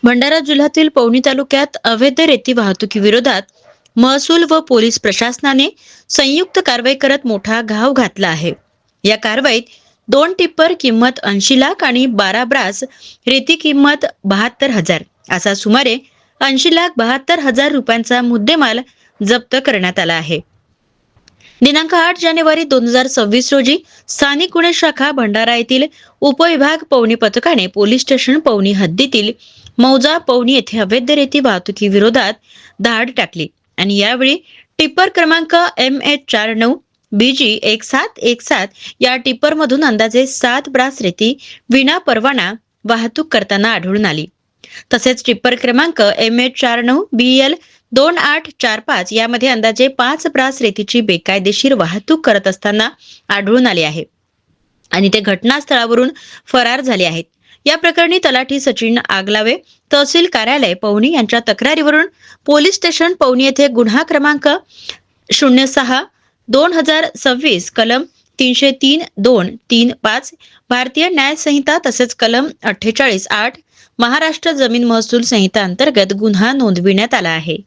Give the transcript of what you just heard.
भंडारा जिल्ह्यातील पवनी तालुक्यात अवैध रेती वाहतुकीविरोधात महसूल व पोलीस प्रशासनाने संयुक्त कारवाई करत मोठा घाव घातला आहे. या कारवाईत 2 टिप्पर किंमत 80 लाख आणि 12 ब्रास रेती किंमत 72 हजार असा सुमारे 80 लाख 72 हजार रुपयांचा मुद्देमाल जप्त करण्यात आला आहे. दिनांक 8 जानेवारी 2026 रोजी स्थानिक गुन्हे शाखा भंडारा येथील उपविभाग पवनी पथकाने पोलीस स्टेशन पवनी हद्दीतील मौजा पवनी येथे अवैध रेती वाहतुकी विरोधात धाड टाकली आणि यावेळी टिप्पर क्रमांक MH49 BG1717 या टिप्परमधून अंदाजे 7 ब्रास रेती विना परवाना वाहतूक करताना आढळून आली. तसेच टिप्पर क्रमांक MH49 BL2845 यामध्ये अंदाजे 5 ब्रास रेतीची बेकायदेशीर वाहतूक करत असताना आढळून आले आहे आणि ते घटनास्थळावरून फरार झाले आहेत. या प्रकरणी तलाठी सचिन आगलावे, तहसील कार्यालय पवनी यांच्या तक्रारीवरून पोलीस स्टेशन पवनी येथे गुन्हा क्रमांक 06/2026 कलम 303-235 भारतीय न्याय संहिता तसेच कलम 48(8) महाराष्ट्र जमीन महसूल संहिता अंतर्गत गुन्हा नोंदविण्यात आला आहे.